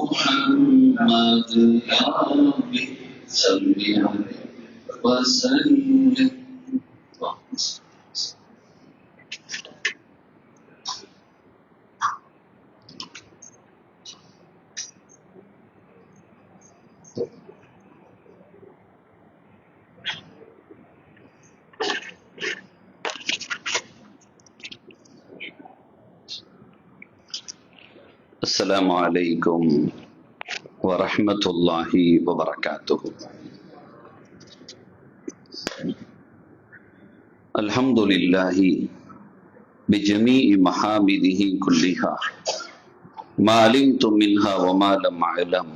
محمد يا ربي صل عليه وسلم. السلام عليكم ورحمة الله وبركاته. الحمد لله بجميع محامده كلها ما علمت منها وما لم أعلم،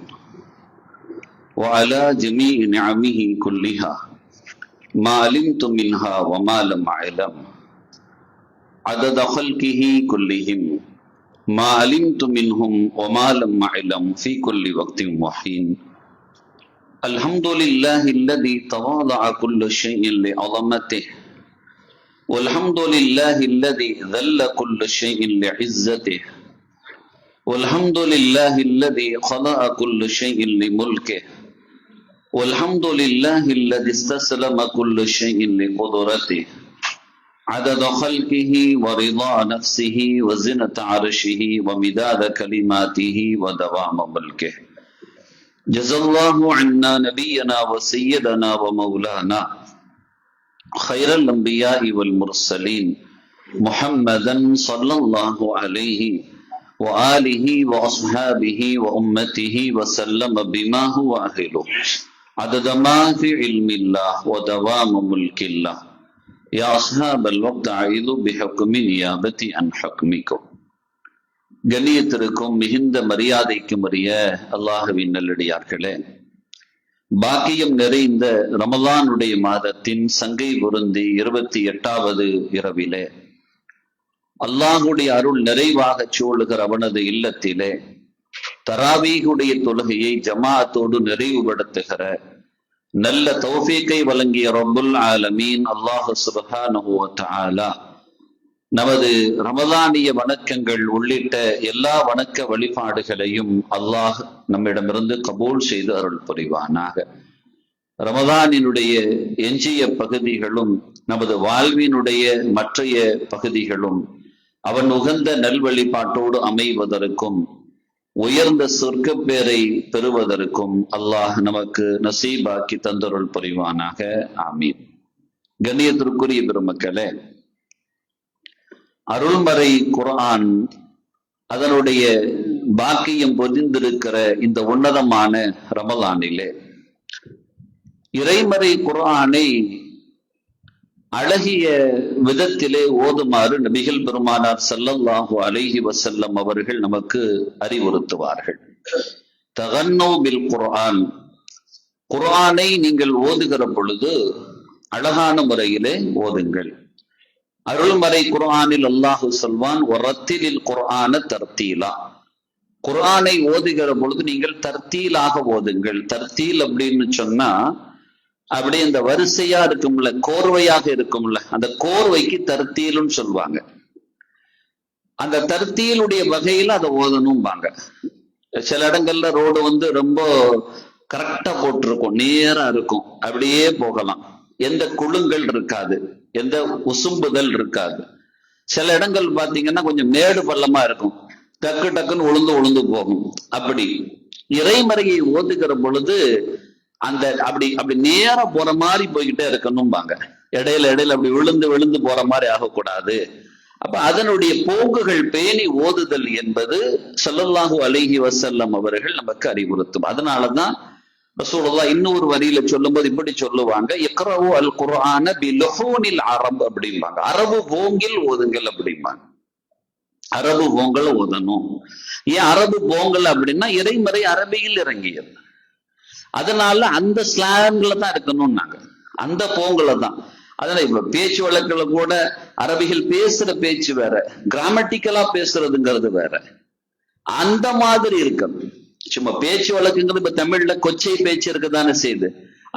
وعلى جميع نعمه كلها ما علمت منها وما لم أعلم، عدد خلقه كلهم ما علمت منهم وما لم أعلم في كل وقت وحين. الحمد لله الذي تواضع كل شيء لعظمته، والحمد لله الذي ذل كل شيء لعزته، والحمد لله الذي خلق كل شيء لملكه، والحمد لله الذي استسلم كل شيء لقدرته، عدد خلقه ورضا نفسه وزنة عرشه ومداد كلماته ودوام ملكه. جزا الله عنا نبينا وسيدنا ومولانا خير الأنبياء والمرسلين محمدا صلى الله عليه وآله وأصحابه وأمته وسلم بما هو أهله، عدد ما في علم الله ودوام ملك الله. يا أصحاب الوقت أعيذوا بحكم نيابتي عن حكمكم. கண்ணியத்திற்கும் மிகுந்த மரியாதைக்கும் உரிய அல்லாஹ்வின் நல்லடியார்களே, பாக்கியம் நிறைந்த ரமலானுடைய மாதத்தின் சங்கை பொருந்தி 28வது இரவிலே அல்லாஹுடைய அருள் நிறைவாக சூழுகிற அவனது இல்லத்திலே தராவீகுடைய தொழுகையை ஜமாஅத்தோடு நிறைவுபடுத்துகிற நல்ல தௌஃபீக்கை வழங்கிய ரப்புல் ஆலமீன் அல்லாஹ் சுப்ஹானஹு வ தஆலா நமது ரமலானிய வணக்கங்கள் உள்ளிட்ட எல்லா வணக்க வழிபாடுகளையும் அல்லாஹ் நம்மிடமிருந்து கபூல் செய்து அருள் புரிவானாக. ரமலானினுடைய எஞ்சிய பகுதிகளும் நமது வாழ்வினுடைய மற்றைய பகுதிகளும் அவன் உகந்த நல்வழிபாட்டோடு அமைவதற்கும் உயர்ந்த சொர்க்க பேரை பெறுவதற்கும் அல்லாஹ் நமக்கு நசீபாக்கி தந்தருள் புரிவானாக. ஆமீன். கண்ணியத்திற்குரிய பெருமக்களே, அருள்மறை குர்ஆன் அதனுடைய பாக்கியம் பொதிந்திருக்கிற இந்த உன்னதமான ரமலானிலே இறைமறை குர்ஆனை அழகிய விதத்திலே ஓதுமாறு நபிகள் பெருமானார் ஸல்லல்லாஹு அலைஹி வஸல்லம் அவர்கள் நமக்கு அறிவுறுத்துவார்கள். தகன்னோ பில் குர்ஆன், குர்ஆனை நீங்கள் ஓதுகிற பொழுது அழகான முறையிலே ஓதுங்கள். அருள்மறை குர்ஆனில் அல்லாஹு சொல்வான், ஒரத்திலில் குர்ஆன தர்த்தீலா, குர்ஆனை ஓதுகிற பொழுது நீங்கள் தர்த்தீலாக ஓதுங்கள். தர்த்தீல் அப்படின்னு சொன்னா அப்படியே இந்த வரிசையா இருக்கும்ல, கோர்வையாக இருக்கும்ல, அந்த கோர்வைக்கு தர்த்தீலுன்னு சொல்லுவாங்க. அந்த தர்த்தீலுடைய வகையில அதை ஓதணும்பாங்க. சில இடங்கள்ல ரோடு ரொம்ப கரெக்டா போட்டிருக்கும், நேரா இருக்கும், அப்படியே போகலாம், எந்த குழுங்கள் இருக்காது, எந்த உசும்புதல் இருக்காது. சில இடங்கள் பாத்தீங்கன்னா கொஞ்சம் மேடு பள்ளமா இருக்கும், டக்கு டக்குன்னு உளுந்து போகும். அப்படி இறைமறையை ஓதுகிற பொழுது அந்த அப்படி அப்படி நேரா போற மாதிரி போய்கிட்டே இருக்கணும்பாங்க. இடையில அப்படி விழுந்து போற மாதிரி ஆகக்கூடாது. அப்ப அதனுடைய போக்குகள் பேணி ஓதுதல் என்பது ஸல்லல்லாஹு அலைஹி வஸல்லம் அவர்கள் நமக்கு அறிவுறுத்தும். அதனாலதான் ரசூலுல்லாஹ் இன்னொரு வரியில சொல்லும்போது இப்படி சொல்லுவாங்க, இக்ரவு அல் குர்ஆன பிலுஹூனில் அரப் அப்படிம்பாங்க. அரபு போங்கில் ஓதுங்கள் அப்படிம்பாங்க. அரபு போங்கல் ஓதணும். ஏன் அரபு போங்கல் அப்படின்னா இறைமறை அரபியில் இறங்கியது, அதனால அந்த ஸ்லாங்ல தான் இருக்கணும்னாங்க, அந்த போங்கல தான். அதனால இப்ப பேச்சு வழக்குல கூட அரபிகள் பேசுற பேச்சு வேற, கிராமட்டிக்கலா பேசுறதுங்கிறது வேற. அந்த மாதிரி இருக்கணும். சும்மா பேச்சு வழக்குங்கிறது இப்ப தமிழ்ல கொச்சை பேச்சு இருக்குதானே செய்யுது,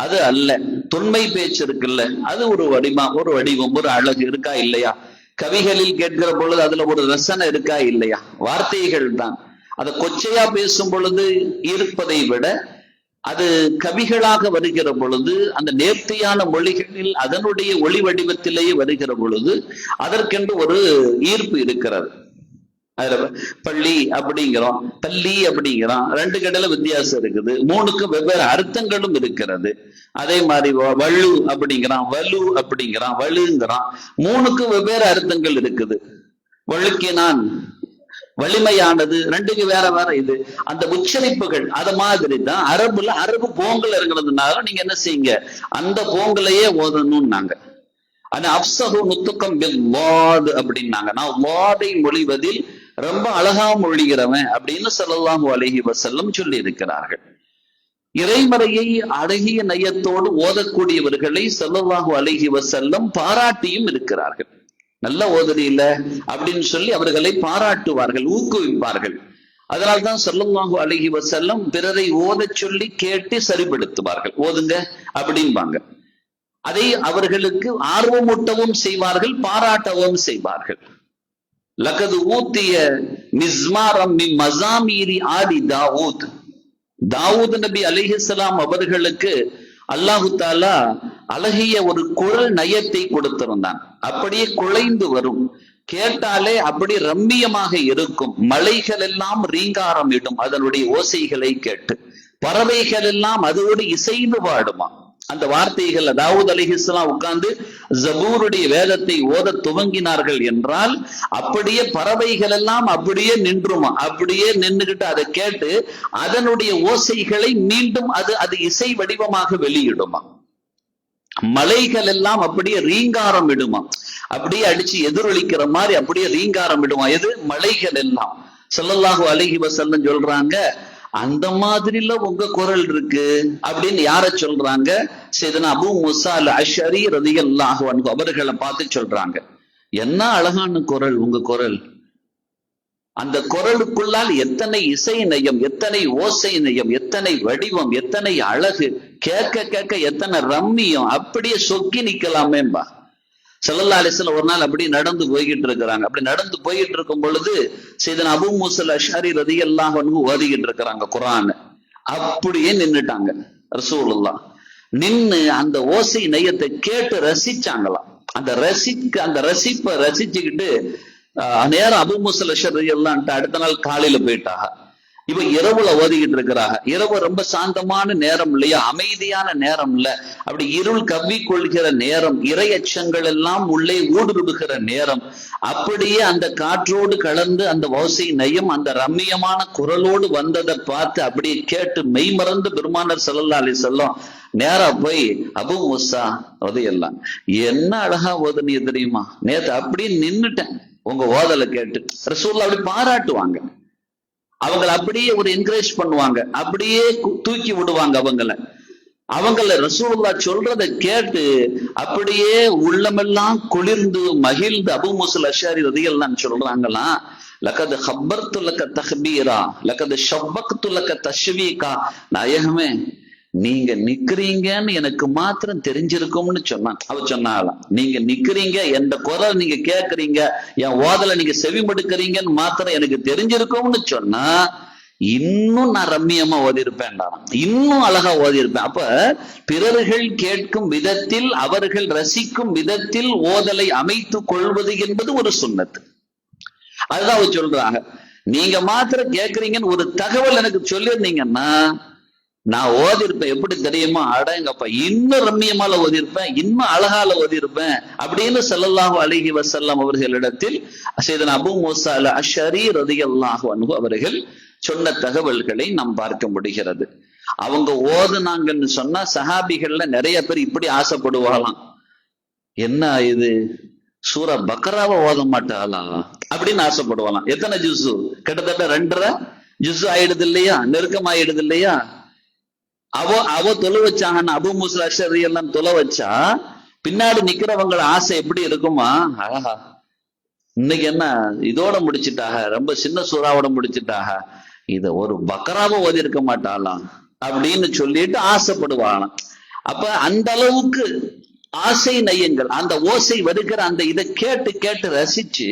அது அல்ல. தொன்மை பேச்சு இருக்குல்ல, அது ஒரு வடிவம், ஒரு அழகு இருக்கா இல்லையா? கவிகளில் கேட்கிற பொழுது அதுல ஒரு ரசனை இருக்கா இல்லையா? வார்த்தைகள் தான். அதை கொச்சையா பேசும் பொழுது இருப்பதை விட அது கவிகளாக வருகிற பொழுது, அந்த நேர்த்தியான மொழிகளில் அதனுடைய ஒளி வடிவத்திலேயே வருகிற பொழுது அதற்கென்று ஒரு ஈர்ப்பு இருக்கிறது. அதுல பள்ளி அப்படிங்கிறோம், பள்ளி அப்படிங்கிறோம், ரெண்டு கடையில வித்தியாசம் இருக்குது, மூணுக்கும் வெவ்வேறு அர்த்தங்களும் இருக்கிறது. அதே மாதிரி வலு அப்படிங்கிறான், வலு அப்படிங்கிறான், வலுங்கிறான், மூணுக்கும் வெவ்வேறு அர்த்தங்கள் இருக்குது. வழுக்கினான், வலிமையானது, ரெண்டுக்கு வேற வேற இது. அந்த உச்சரிப்புகள் அது மாதிரி தான் அரபுல அரபு போங்கல் இருக்கிறதுனால நீங்க என்ன செய்யுங்க, அந்த போங்கலையே ஓதணும்னாங்க. ஆனா அப்சஹு நுத்துக்கம் பில் வாத் அப்படின்னாங்க. நான் வாதை மொழிவதில் ரொம்ப அழகா மொழிகிறவன் அப்படின்னு ஸல்லல்லாஹு அலைஹி வஸல்லம் சொல்லி இருக்கிறார்கள். இறைமறையை அழகிய நயத்தோடு ஓதக்கூடியவர்களை ஸல்லல்லாஹு அலைஹி வஸல்லம் பாராட்டியும் இருக்கிறார்கள். நல்ல ஓதுறீல அப்படின்னு சொல்லி அவர்களை பாராட்டுவார்கள், ஊக்குவிப்பார்கள். அதனால்தான் ஸல்லல்லாஹு அலைஹி வஸல்லம் பிறரை ஓதச் சொல்லி கேட்டு சரிப்படுத்துவார்கள். ஓதுங்க அப்படிம்பாங்க. அதை அவர்களுக்கு ஆர்வமூட்டவும் செய்வார்கள், பாராட்டவும் செய்வார்கள். லகது ஊத்திய மிஸ்மாரம் மின் மஸாமீரி ஆதி தாவூத். தாவூத் நபி அலைஹிஸ்ஸலாம் அவர்களுக்கு அல்லாஹு தாலா அழகிய ஒரு குரல் நயத்தை கொடுத்திருந்தான். அப்படியே குழைந்து வரும், கேட்டாலே அப்படி ரம்மியமாக இருக்கும். மலைகள் எல்லாம் ரீங்காரம் இடும் அதனுடைய ஓசைகளை கேட்டு, பறவைகள் எல்லாம் அதோடு இசைந்து பாடுமா. அந்த வார்த்தைகள் தாவூத் அலைஹிஸ்ஸலாம் உட்கார்ந்து ஜபூருடைய வேதத்தை ஓத துவங்கினார்கள் என்றால் அப்படியே பறவைகள் எல்லாம் அப்படியே நின்றுமா, அப்படியே நின்றுகிட்டு அதை கேட்டு அதனுடைய ஓசைகளை மீண்டும் அது இசை வடிவமாக வெளியிடுமா. மலைகள் எல்லாம் அப்படியே ரீங்காரம் இடுமா, அப்படியே அடிச்சு எதிரொலிக்கிற மாதிரி அப்படியே ரீங்காரம் இடுமா. எது? மலைகள் எல்லாம். ஸல்லல்லாஹு அலைஹி வஸல்லம் சொல்றாங்க, அந்த மாதிரில உங்க குரல் இருக்கு அப்படின்னு யார சொல்றாங்க? சையதுனா அபூ மூஸா அல் அஷ்அரி ரலியல்லாஹு அன்ஹு அவர்களை பார்த்து சொல்றாங்க, என்ன அழகான குரல் உங்க குரல். அந்த குரலுக்குள்ளால் எத்தனை இசை நயம், எத்தனை ஓசை நயம், எத்தனை வடிவம், எத்தனை அழகு, கேட்க கேட்க எத்தனை ரம்மியம், அப்படியே சொக்கி நிக்கலாமேம்பா. ஸல்லல்லாஹு அலைஹி வஸல்லம் ஒரு நாள் அப்படி நடந்து போய்கிட்டு இருக்கிறாங்க. அப்படி நடந்து போயிட்டு இருக்கும் பொழுது சையதுனா அபூ மூஸா அல் அஷ்அரி ரலியல்லாஹு அன்ஹு ஓதிக்கிட்டு இருக்கிறாங்க குர்ஆன். அப்படியே நின்னுட்டாங்க ரசூலுல்லாஹ். நின்னு அந்த ஓசை நயத்தை கேட்டு ரசிச்சாங்களாம். அந்த ரசிப்பை ரசிச்சுக்கிட்டு நேரம் அபூ மூஸா அல் அஷ்அரி ரலியல்லாஹு அடுத்த நாள் காலையில போயிட்டாங்க. இப்ப இரவுல ஓதிக்கிட்டு இருக்கிறாங்க. இரவு ரொம்ப சாந்தமான நேரம் இல்லையா, அமைதியான நேரம் இல்ல, அப்படி இருள் கவ்வி கொள்கிற நேரம், இறை அச்சங்கள் எல்லாம் உள்ளே ஊடுருவுகிற நேரம். அப்படியே அந்த காற்றோடு கலந்து அந்த ஓசை நயம் அந்த ரம்மியமான குரலோடு வந்ததை பார்த்து அப்படியே கேட்டு மெய்மறந்து பெருமானார் ஸல்லல்லாஹு அலைஹி வஸல்லம் நேரா போய் அபூ மூஸா ஓதையெல்லாம் என்ன அழகா ஓதுனீங்க தெரியுமா, நேத்து அப்படியே நின்னுட்டேன் உங்க ஓதலை கேட்டு. ரசூலுல்லாஹ் அப்படி பாராட்டுவாங்க, அவங்களை அப்படியே ஒரு என்கரேஜ் பண்ணுவாங்க, அப்படியே தூக்கி விடுவாங்க அவங்கள ரசூலுல்லாஹ் சொல்றதை கேட்டு அப்படியே உள்ளமெல்லாம் குளிர்ந்து மகிழ்ந்து அபூ மூஸா அல் அஷ்அரி ரலியல்லாஹு சொல்றாங்களாம், லகத் ஹப்பர்து லக தஹ்பீரா லகத் ஷப்பக்து லக தஷ்வீகா. நாயகமே, நீங்க நிக்கிறீங்கன்னு எனக்கு மாத்திரம் தெரிஞ்சிருக்கும்னு சொன்னான். அவ சொன்னாலாம், நீங்க நிக்கிறீங்க, எந்த குரல் நீங்க கேட்கறீங்க, என் ஓதல நீங்க செவிமடுக்கிறீங்கன்னு மாத்திரம் எனக்கு தெரிஞ்சிருக்கும்னு சொன்னா இன்னும் நான் ரம்மியமா ஓதிருப்பேன்டா, இன்னும் அழகா ஓதிருப்பேன். அப்ப பிறர்கள் கேட்கும் விதத்தில், அவர்கள் ரசிக்கும் விதத்தில் ஓதலை அமைத்துக் கொள்வது என்பது ஒரு சுன்னத்து. அதுதான் அவ சொல்றாங்க. நீங்க மாத்திரம் கேட்கறீங்கன்னு ஒரு தகவல் எனக்கு சொல்லியிருந்தீங்கன்னா நான் ஓதிருப்பேன். எப்படி தெரியுமா, அடங்கப்பா இன்னும் ரம்மியமால ஓதிருப்பேன், இன்னும் அழகால ஓதிருப்பேன் அப்படின்னு ஸல்லல்லாஹு அலைஹி வஸல்லம் அவர்களிடத்தில் சையதுனா அபூ மூஸா அல் அஷ்அரி ரலியல்லாஹு அன்ஹு அவர்கள் சொன்ன தகவல்களை நாம் பார்க்க முடிகிறது. அவங்க ஓதுனாங்கன்னு சொன்னா சஹாபிகள்ல நிறைய பேர் இப்படி ஆசைப்படுவாங்களாம், என்ன இது சூரா பக்ராவை ஓத மாட்டாளா அப்படின்னு ஆசைப்படுவாங்களாம். எத்தனை ஜுஸு? கிட்டத்தட்ட 2.5 ஜுஸு ஆயிடுது இல்லையா, நெருக்கம் ஆயிடுது இல்லையா. அவ தொலை வச்சாங்கன்னா அபூ மூஸா அல் அஷ்அரி எல்லாம் தொலை வச்சா பின்னாடி நிக்கிறவங்கள ஆசை எப்படி இருக்குமா, அழகா இன்னைக்கு என்ன இதோட முடிச்சுட்டாக, ரொம்ப சின்ன சூறாவோட முடிச்சுட்டாக, இத ஒரு பக்ராவை ஓதி இருக்க மாட்டாளாம் அப்படின்னு சொல்லிட்டு ஆசைப்படுவாங்களாம். அப்ப அந்த அளவுக்கு ஆசை நயங்கள், அந்த ஓசை வருகிற அந்த இதை கேட்டு கேட்டு ரசிச்சு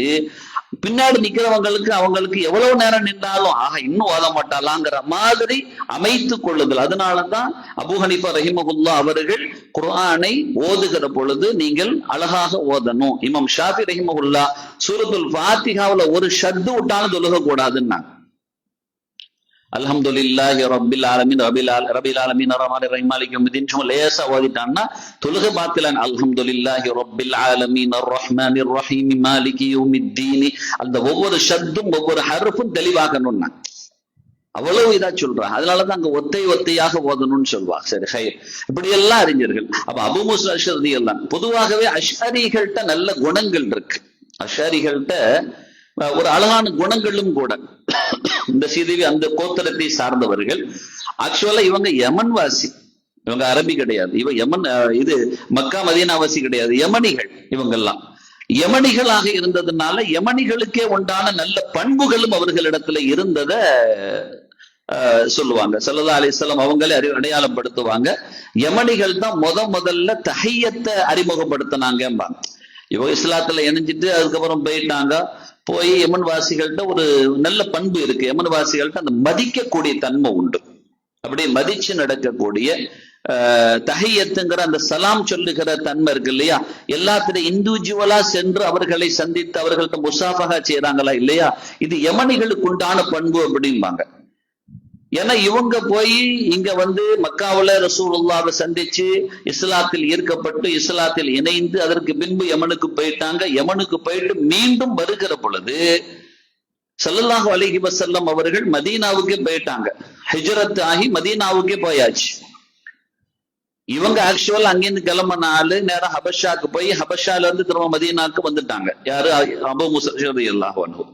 பின்னாடி நிக்கிறவங்களுக்கு அவங்களுக்கு எவ்வளவு நேரம் நின்றாலும் ஆக இன்னும் ஓத மாட்டாளாங்கிற மாதிரி அமைத்து கொள்ளுதல். அதனாலதான் அபூ ஹனீஃபா ரஹிமஹுல்லாஹ் அவர்கள் குர்ஆனை ஓதுகிற பொழுது நீங்கள் அழகாக ஓதணும். இமாம் ஷாஃபி ரஹிமஹுல்லாஹ் சூரத்துல் ஃபாத்திஹாவுல ஒரு ஷத்து விட்டாலும் தொழுக கூடாதுன்னாங்க. அல்ஹம்துலில்லாஹி ரப்பில் ஆலமீன் ரபில் ஆலமீன் ரஹ்மானிர் ரஹீம் மாலிகி யௌமிddin சும்மா லேசா ஓதிட்டான்னா தொழுகை பாத்திலன். அல்ஹம்துலில்லாஹி ரப்பில் ஆலமீன் ரஹ்மானிர் ரஹீம் மாலிகி யௌமிddin அந்த ஒவ்வொரு ஷத்தும் ஒவ்வொரு ஹர்ஃபும் தெளிவாகணும்னா அவ்வளவு இதா சொல்றாங்க. அதனாலதான் அங்க ஒத்தையாக ஓதணும்னு சொல்லுவாங்க. சரி ஹைர், இப்படி எல்லாம் அறிஞர்கள். அப்ப அபூ மூஸா அஷ்அரி எல்லாம் பொதுவாகவே அஷ்அரிகள்கிட்ட நல்ல குணங்கள் இருக்கு. அஷ்அரிகள்கிட்ட ஒரு அழகான குணங்களும் கூட. இந்த சீதேவி அந்த கோத்திரத்தை சார்ந்தவர்கள். ஆக்சுவலா இவங்க யமன் வாசி, இவங்க அரபி கிடையாது. யமன் இது மக்கா மதீனாவாசி கிடையாது, யமனிகள். இவங்கெல்லாம் யமனிகளாக இருந்ததுனால யமனிகளுக்கே உண்டான நல்ல பண்புகளும் அவர்களிடத்துல இருந்தத சொல்லுவாங்க. ஸல்லல்லாஹு அலைஹி வஸல்லம் அவங்களே அடையாளப்படுத்துவாங்க. யமனிகள் தான் முதல்ல தஹிய்யத்தை அறிமுகப்படுத்தினாங்கம்பாங்க. இவங்க இஸ்லாத்துல இணைஞ்சிட்டு அதுக்கப்புறம் போயிட்டாங்க. போய் யமன் வாசிகள்கிட்ட ஒரு நல்ல பண்பு இருக்கு. யமன் வாசிகள்கிட்ட அந்த மதிக்கக்கூடிய தன்மை உண்டு. அப்படியே மதிச்சு நடக்கக்கூடிய தஹிய்யத்துங்கிற அந்த சலாம் சொல்லுகிற தன்மை இருக்கு இல்லையா. எல்லாத்திலும் இண்டிவிஜுவலா சென்று அவர்களை சந்தித்து அவர்கள்ட்ட முசாஃபஹா செய்யறாங்களா இல்லையா, இது யமனிகளுக்கு உண்டான பண்பு அப்படிம்பாங்க. ஏன்னா இவங்க போய் இங்க மக்காவுல ரசூலுல்லாஹ்வை சந்திச்சு இஸ்லாத்தில் ஈர்க்கப்பட்டு இஸ்லாத்தில் இணைந்து அதற்கு பின்பு யமனுக்கு போயிட்டாங்க. யமனுக்கு போயிட்டு மீண்டும் வருகிற பொழுது ஸல்லல்லாஹு அலைஹி வஸல்லம் அவர்கள் மதீனாவுக்கே போயிட்டாங்க. ஹிஜ்ரத் ஆகி மதீனாவுக்கே போயாச்சு. இவங்க ஆக்சுவல் அங்கிருந்து கிளம்பின ஆளு நேரம் ஹபஷாக்கு போய் ஹபஷால இருந்து திரும்ப மதீனாவுக்கு வந்துட்டாங்க. யாரு? அபூ மூஸா ரலியல்லாஹு அன்ஹு.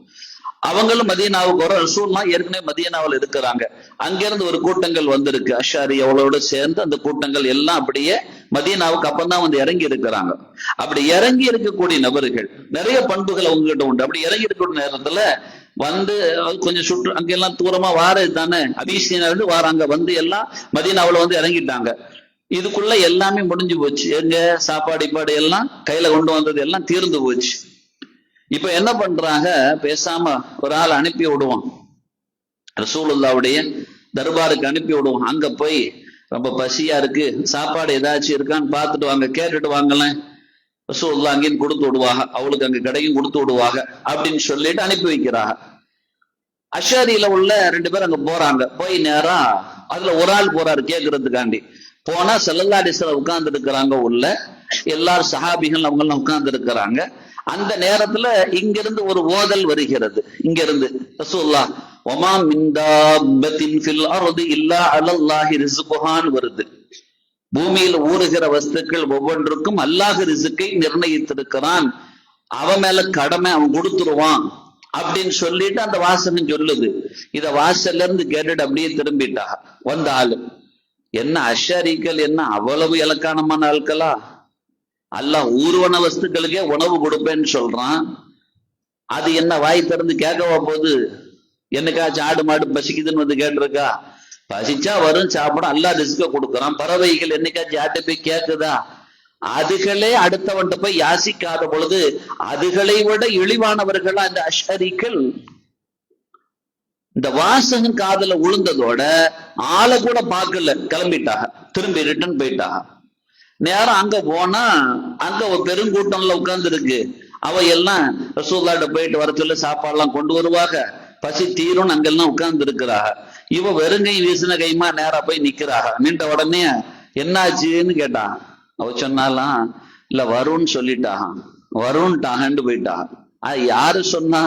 அவங்களும் மதீனாவுக்கு வர. ரசூலுல்லாஹ் ஏற்கனவே மதீனாவில் இருக்கிறாங்க. அங்கிருந்து ஒரு கூட்டங்கள் வந்திருக்கு அஷ்அரி அவளோட சேர்ந்து. அந்த கூட்டங்கள் எல்லாம் அப்படியே மதீனாவுக்கு அப்பதான் இறங்கி இருக்கிறாங்க. அப்படி இறங்கி இருக்கக்கூடிய நபர்கள் நிறைய பண்புகள் அவங்ககிட்ட உண்டு. அப்படி இறங்கி இருக்கக்கூடிய நேரத்துல கொஞ்சம் சுற்று அங்கெல்லாம் தூரமா வாரது தானே, அபிசீனியா வாராங்க. எல்லாம் மதீனாவுல இறங்கிட்டாங்க. இதுக்குள்ள எல்லாமே முடிஞ்சு போச்சு. எங்க சாப்பாடு இப்பாடு எல்லாம் கையில கொண்டு வந்தது எல்லாம் தீர்ந்து போச்சு. இப்ப என்ன பண்றாங்க, பேசாம ஒரு ஆள் அனுப்பி விடுவோம், ரசூலுல்லாஹ்வுடைய தர்பாருக்கு அனுப்பி விடுவோம். அங்க போய் ரொம்ப பசியா இருக்கு, சாப்பாடு ஏதாச்சும் இருக்கான்னு பார்த்துட்டு வாங்க, கேட்டுட்டு வாங்கலாம். ரசூலுல்லாஹ் அங்கேயும் கொடுத்து விடுவாங்க, அவளுக்கு அங்க கடையும் கொடுத்து விடுவாங்க அப்படின்னு சொல்லிட்டு அனுப்பி வைக்கிறாங்க. அஷ்அரியில உள்ள 2 பேர் அங்க போறாங்க. போய் நேரா அதுல ஒரு ஆள் போறாரு கேட்கறதுக்காண்டி. போனா ஸல்லல்லாஹு அலைஹி வஸல்லம் உட்கார்ந்து இருக்கிறாங்க. உள்ள எல்லாரும் சஹாபிகள் அவங்க எல்லாம் உட்கார்ந்து இருக்கிறாங்க. அந்த நேரத்துல இங்கிருந்து ஒரு ஓதல் வருகிறது. இங்கிருந்து ரசூலுல்லாஹ் வமா மின் தாபத்தின் ஃபில் அர்தி இல்லா அலல்லாஹி ரிஸ்குஹான் வருது. பூமியில் ஊறுகிற வஸ்துக்கள் ஒவ்வொன்றுக்கும் அல்லாஹ் ரிஸ்கை நிர்ணயித்திருக்கிறான், அவன் மேல கடமை, அவன் கொடுத்துருவான் அப்படின்னு சொல்லிட்டு அந்த வாசகம் சொல்லுது. இத வாசல்ல இருந்து கேட்டுட்டு அப்படியே திரும்பிட்டா. வந்த ஆளு என்ன அஷ்அரிகள் என்ன அவ்வளவு இலக்கானமான ஆட்களா? அல்லாஹ் ஊர்வன வஸ்துக்களுக்கே உணவு கொடுப்பேன்னு சொல்றான். அது என்ன வாய் திறந்து கேட்கவா போகுது? என்னைக்காச்சும் ஆடு மாடு பசிக்குதுன்னு கேட்டிருக்கா? பசிச்சா வரும் சாப்பிடும், அல்லாஹ் ரிஸ்க கொடுக்குறான். பறவைகள் என்னைக்காச்சும் யார்கிட்ட போய் கேட்குதா? அதுகளே அடுத்தவன்ட்ட போய் யாசிக்காத பொழுது அதுகளை விட இழிவானவர்களா இந்த அஷ்அரிகள். இந்த வாசகம் காதுல உளுந்ததோட ஆளை கூட பார்க்கல, கிளம்பிட்டாக, திரும்பி ரிட்டர்ன் போயிட்டாக. நேரம் அங்க போனா அங்க ஒரு பெருங்கூட்டம்ல உட்கார்ந்து இருக்கு. அவ எல்லாம் ரசூலுல்லாஹ்ட்ட போயிட்டு வர சொல்ல சாப்பாடுலாம் கொண்டு வருவாங்க, பசி தீரும் அங்கெல்லாம் உட்கார்ந்து இருக்கிறாங்க. இவ வெறுங்கை வீசின கைமா நேரா போய் நிக்கிறாங்க. நின்ற உடனே என்னாச்சுன்னு கேட்டான். அவ சொன்னாலாம் இல்ல வரும்னு சொல்லிட்டாங்க, வரும்ட்டாகன்னு போயிட்டாங்க. அது யாரு சொன்னா?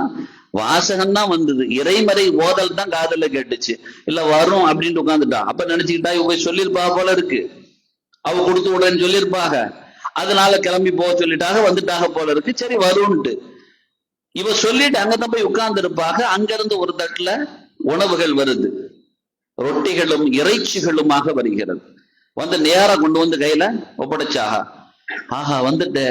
வாசகம் தான் வந்தது, இறைமறை ஓதல் தான் காதல கேட்டுச்சு. இல்ல வரும் அப்படின்ட்டு உட்காந்துட்டான். அப்ப நினைச்சுக்கிட்டா இவ சொல்லியிருப்பா போல இருக்கு, அவ கொடுத்து விடன்னு சொல்லியிருப்பாங்க, அதனால கிளம்பி போக சொல்லிட்டாக, வந்துட்டாக போல இருக்கு, சரி வரும்ட்டு இவ சொல்லிட்டு அங்கதான் போய் உட்கார்ந்து இருப்பாக. அங்கிருந்து ஒரு தட்டுல உணவுகள் வருது, ரொட்டிகளும் இறைச்சிகளுமாக வருகிறது. நேரா கொண்டு கையில ஒப்படைச்சாக. ஆஹா வந்துட்டு.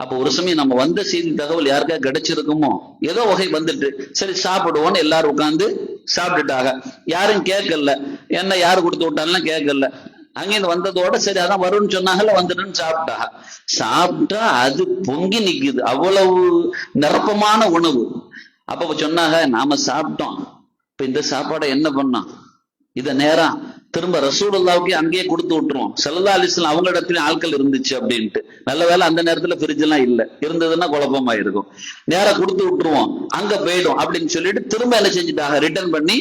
அப்ப ஒரு சமயம் நம்ம வந்த செய்தி தகவல் யாருக்கா கிடைச்சிருக்குமோ, ஏதோ வகை வந்துட்டு, சரி சாப்பிடுவோன்னு எல்லாரும் உட்கார்ந்து சாப்பிட்டுட்டாங்க. யாரும் கேட்கல, என்ன யாரு கொடுத்து விட்டாலும் கேட்கல. அங்கிருந்து வந்ததோட சரி அதான் வரும்னு சொன்னாங்கல்ல, வந்துடுன்னு சாப்பிட்டா அது பொங்கி நிக்குது, அவ்வளவு நிரப்பமான உணவு. அப்ப சொன்னாங்க, நாம சாப்பிட்டோம், இப்ப இந்த சாப்பாடை என்ன பண்ணோம், இத நேரம் திரும்ப ரசூலுல்லாவுக்கு அங்கேயே கொடுத்து விட்டுருவோம். ஸல்லல்லாஹு அலைஹி வஸல்லம் அவங்க இடத்துலயும் ஆட்கள் இருந்துச்சு அப்படின்ட்டு. நல்ல வேலை அந்த நேரத்துல ஃப்ரிட்ஜ் எல்லாம் இல்ல, இருந்ததுன்னா குழப்பமா இருக்கும். நேரா கொடுத்து விட்டுருவோம், அங்க போயிடும் அப்படின்னு சொல்லிட்டு திரும்ப என்ன செஞ்சுட்டாங்க, ரிட்டர்ன் பண்ணி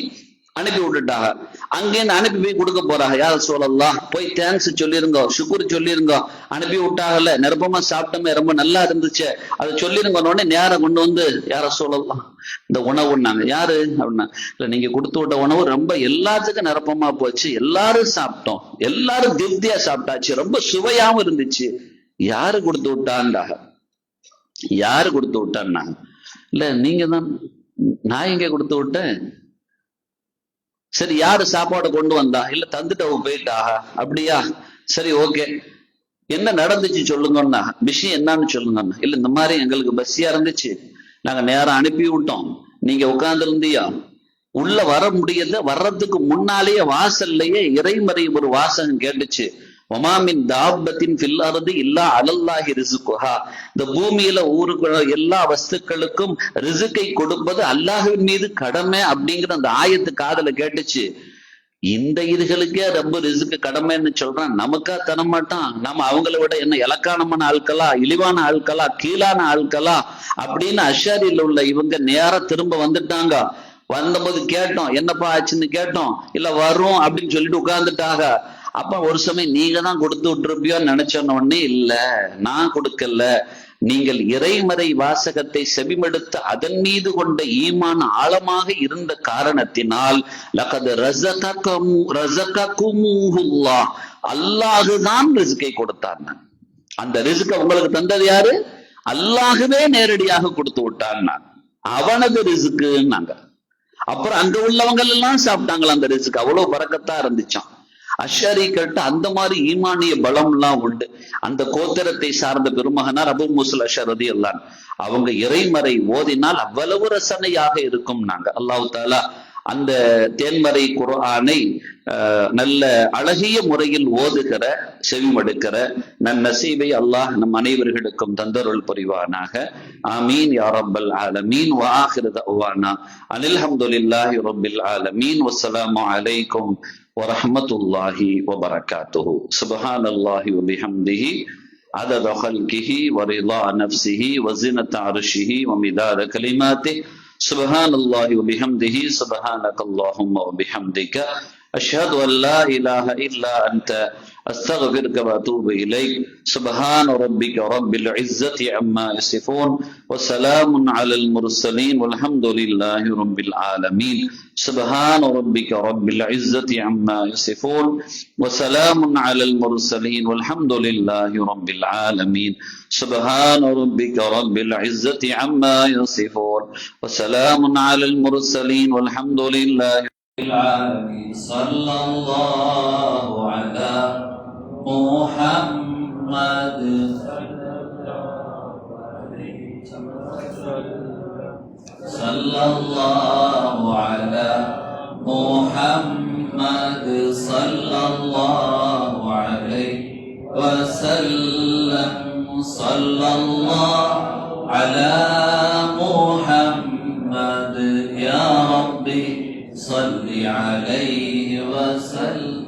அனுப்பி விட்டுட்டாங்க. அங்கேருந்து அனுப்பி போய் கொடுக்க போறாங்க. யார சொல்லலாம், போய் தேங்க்ஸ் சொல்லிருங்க, சுக்குர் சொல்லிருங்க. அனுப்பி விட்டாங்கல்ல, நிரப்பமா சாப்பிட்டோமே, ரொம்ப நல்லா இருந்துச்சு, அதை சொல்லிருங்க. உடனே நேரம் கொண்டு வந்து யார சொல்லலாம் இந்த உணவுன்னாங்க. யாரு அப்படின்னா, இல்ல நீங்க கொடுத்து விட்ட உணவு ரொம்ப எல்லாத்துக்கும் நிரப்பமா போச்சு, எல்லாரும் சாப்பிட்டோம், எல்லாரும் திருப்தியா சாப்பிட்டாச்சு, ரொம்ப சுவையாவும் இருந்துச்சு. யாரு கொடுத்து விட்டான்டாங்க, யாரு கொடுத்து விட்டான்னாங்க. இல்ல நீங்க தான். நான் எங்க கொடுத்து விட்டேன்? சரி யாரு சாப்பாடு கொண்டு வந்தா? இல்ல தந்துட்டவங்க போயிட்டா. அப்படியா, சரி ஓகே, என்ன நடந்துச்சு சொல்லுங்கன்னா, விஷயம் என்னன்னு சொல்லுங்கன்னா, இல்ல இந்த மாதிரி எங்களுக்கு பஸ்ஸியா இருந்துச்சு, நாங்க நேரம் அனுப்பி விட்டோம், நீங்க உட்கார்ந்து இருந்தியா, உள்ள வர முடியல, வர்றதுக்கு முன்னாலேயே வாசல்லையே இறைமறை ஒரு வாசகம் கேட்டுச்சு, ஒமாமின் தாபத்தின் ஃபில் அர்தி இல்லா அலல்லாஹி ரிஸ்குஹா, இந்த பூமியில ஊருக்கு எல்லா வஸ்துக்களுக்கும் ரிசுக்கை கொடுப்பது அல்லாஹ்வின் மீது கடமை அப்படிங்கிற அந்த ஆயத்து காதுல கேட்டுச்சு. இந்த இதுகளுக்கே ரொம்ப ரிசுக்கு கடமைன்னு சொல்றான், நமக்கா தரமாட்டான், நம்ம அவங்கள விட என்ன இலக்கானமான ஆட்களா, இழிவான ஆட்களா, கீழான ஆட்களா அப்படின்னு அஷாரியில் உள்ள இவங்க நேரா திரும்ப வந்துட்டாங்க. வந்தபோது கேட்டோம், என்னப்பா ஆச்சுன்னு கேட்டோம். இல்ல வரும் அப்படின்னு சொல்லிட்டு உட்கார்ந்துட்டாங்க. அப்ப ஒரு சமயம் நீங்க தான் கொடுத்து விட்டுருப்பியோன்னு நினைச்சோன்ன உடனே, இல்ல நான் கொடுக்கல, நீங்கள் இறைமறை வாசகத்தை செவிமடுத்த அதன் மீது கொண்ட ஈமான் ஆழமாக இருந்த காரணத்தினால் லகத் ரஸககுமுல்லாஹ், அல்லாஹுதான் ரிஸ்கை கொடுத்தாங்க. அந்த ரிஸ்கை உங்களுக்கு தந்தது யாரு? அல்லாஹுவே நேரடியாக கொடுத்து விட்டாங்க, அவனது ரிஸ்க்குன்னாங்க. அப்புறம் அங்க உள்ளவங்க எல்லாம் சாப்பிட்டாங்களா அந்த ரிஸ்க், அவ்வளவு பரக்கத்தா இருந்துச்சான். அஷாரிகள்ட்ட அந்த மாதிரி ஈமானிய பலம் எல்லாம் உண்டு. அந்த கோத்திரத்தை சார்ந்த பெருமகனார் அபூ மூஸா அஷ்அரி ரலியல்லாஹு அன்ஹு, அவங்க இறைமறை ஓதினால் அவ்வளவு ரசனையாக இருக்கும். நாங்க அல்லாஹ் தஆலா அந்த தேன்மறை குர்ஆனை நல்ல அழகிய முறையில் ஓதுகிற செவிமடுக்கிற நன்னசீபை அல்லாஹ் நம் அனைவர்களுக்கும் தந்தருள் புரிவானாக. ஆமீன் யா ரப்பல் ஆலமீன். வ ஆகிரு தஅவானா அனில் ஹம்துலில்லாஹி ரப்பில் ஆலமீன். வஸ்ஸலாமு அலைக்கும் வரஹ்மத்துல்லாஹி வபரகாத்துஹு. சுப்ஹானல்லாஹி வபிஹம்திஹி عدد خلقه ورضا نفسه وزنة عرشه ومداد كلماته. سبحان الله وبحمده. سبحانك اللهم وبحمدك أشهد أن لا إله إلا أنت أستغفرك وأتوب إليك. سبحان ربك رب العزة عما يصفون وسلام على المرسلين والحمد لله رب العالمين. سبحان ربك رب العزة عما يصفون وسلام على المرسلين والحمد لله رب العالمين. سبحان ربك رب العزة عما يصفون وسلام على المرسلين والحمد لله العالمين. صلى الله على محمد صلى الله على محمد صلى الله عليه وسلم. صلى الله على محمد يا ربي صل عليه وسلم.